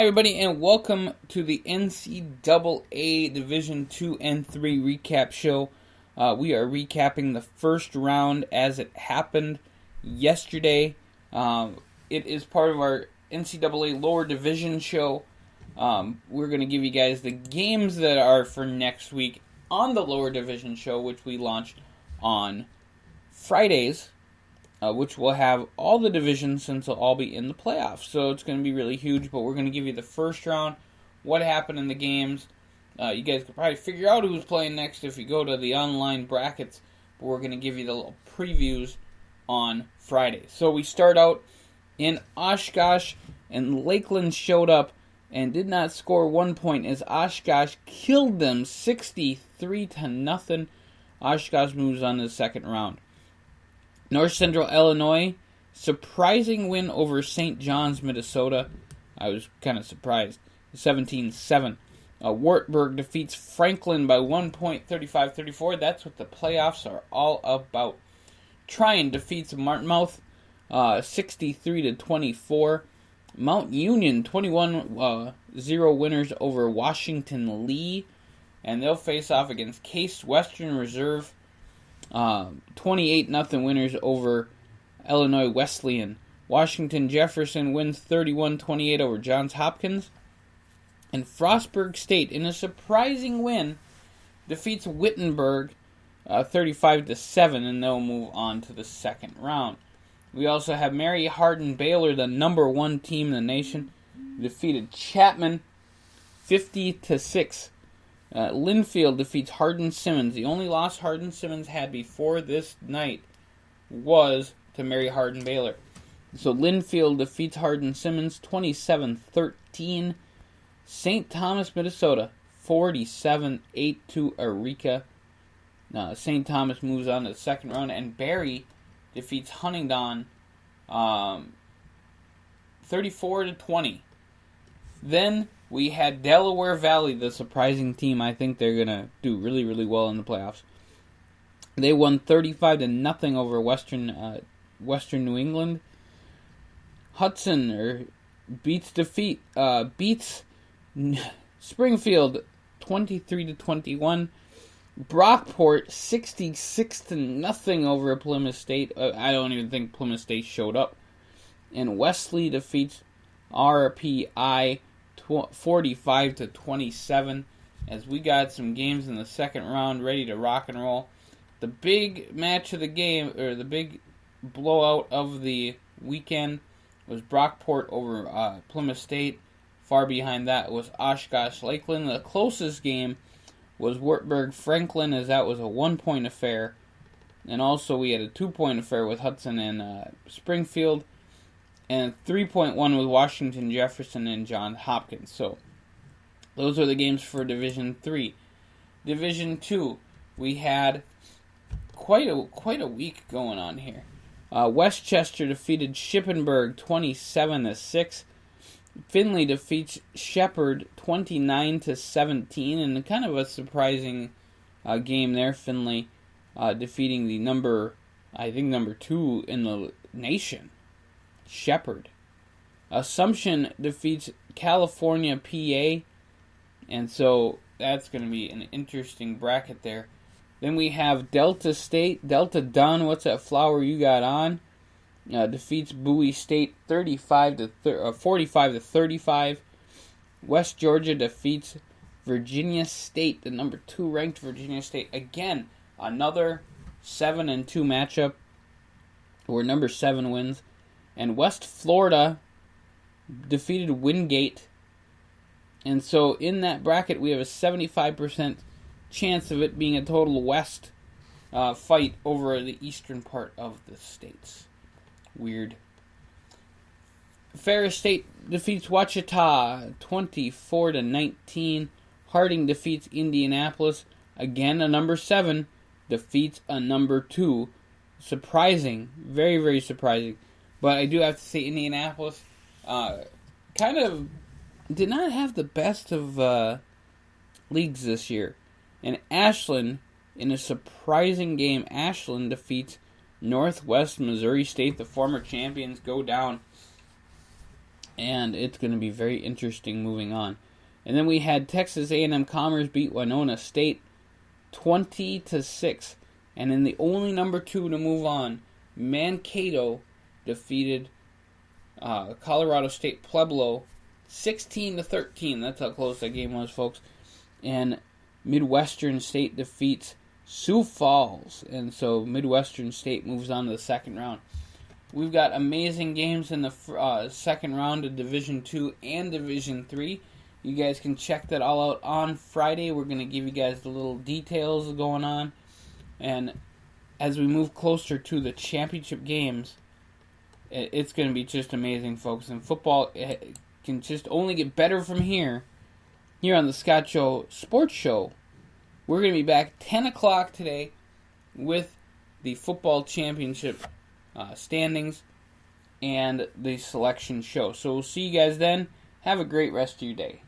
everybody, and welcome to the NCAA Division 2 and 3 recap show. We are recapping the first round as it happened yesterday. It is part of our NCAA lower division show. We're going to give you guys the games that are for next week on the lower division show, which we launched on Fridays. Which will have all the divisions since they'll all be in the playoffs. So it's going to be really huge, but we're going to give you the first round, what happened in the games. You guys could probably figure out who's playing next if you go to the online brackets, but we're going to give you the little previews on Friday. So we start out in Oshkosh, and Lakeland showed up and did not score 1 point as Oshkosh killed them 63-0. Oshkosh moves on to the second round. North Central Illinois, surprising win over St. John's, Minnesota. I was kind of surprised. 17-7. Wartburg defeats Franklin by 1 point, 35-34. That's what the playoffs are all about. Tryon defeats Martinmouth 63-24. Mount Union 21-0 winners over Washington Lee. And they'll face off against Case Western Reserve. 28-0 winners over Illinois Wesleyan. Washington Jefferson wins 31-28 over Johns Hopkins. And Frostburg State, in a surprising win, defeats Wittenberg 35-7, and they'll move on to the second round. We also have Mary Hardin Baylor, the number one team in the nation, defeated Chapman 50-6. Linfield defeats Hardin-Simmons. The only loss Hardin-Simmons had before this night was to Mary Hardin Baylor. So Linfield defeats Hardin-Simmons 27-13. St. Thomas, Minnesota 47-8 to Eureka. St. Thomas moves on to the second round, and Barry defeats Huntingdon 34-20. Then we had Delaware Valley, the surprising team. I think they're going to do really, really well in the playoffs. They won 35-0 over Western New England. Hudson beats Springfield 23-21. Brockport 66-0 over Plymouth State. I don't even think Plymouth State showed up. And Wesley defeats RPI 45-27, as we got some games in the second round ready to rock and roll. The big match of the game, or the big blowout of the weekend, was Brockport over Plymouth State. Far behind that was Oshkosh Lakeland. The closest game was Wartburg Franklin, as that was a 1 point affair. And also we had a 2 point affair with Hudson and Springfield. And 3.1 with Washington Jefferson and Johns Hopkins. So those are the games for Division 3. Division 2, we had quite a week going on here. Westchester defeated Shippensburg 27-6. Finley defeats Shepherd 29-17, and kind of a surprising game there. Finley defeating the number 2 in the nation, Shepherd. Assumption defeats California, PA, and so that's going to be an interesting bracket there. Then we have Delta State. Delta Dunn, what's that flower you got on? Defeats Bowie State 45-35. West Georgia defeats Virginia State, the number 2 ranked Virginia State. Again, another 7-2 matchup where number 7 wins. And West Florida defeated Wingate. And so in that bracket, we have a 75% chance of it being a total West fight over the eastern part of the states. Weird. Ferris State defeats Wichita 24-19. Harding defeats Indianapolis. Again, a number 7 defeats a number 2. Surprising. Very, very surprising. But I do have to say Indianapolis kind of did not have the best of leagues this year. And Ashland, in a surprising game, Ashland defeats Northwest Missouri State. The former champions go down and it's going to be very interesting moving on. And then we had Texas A&M Commerce beat Winona State 20-6, and in the only number 2 to move on, Mankato defeated Colorado State Pueblo 16-13. That's how close that game was, folks. And Midwestern State defeats Sioux Falls, and so Midwestern State moves on to the second round. We've got amazing games in the second round of Division II and Division III. You guys can check that all out on Friday. We're going to give you guys the little details going on. And as we move closer to the championship games, it's going to be just amazing, folks. And football can just only get better from here. Here on the Scott Show Sports Show, we're going to be back 10 o'clock today with the football championship standings and the selection show. So we'll see you guys then. Have a great rest of your day.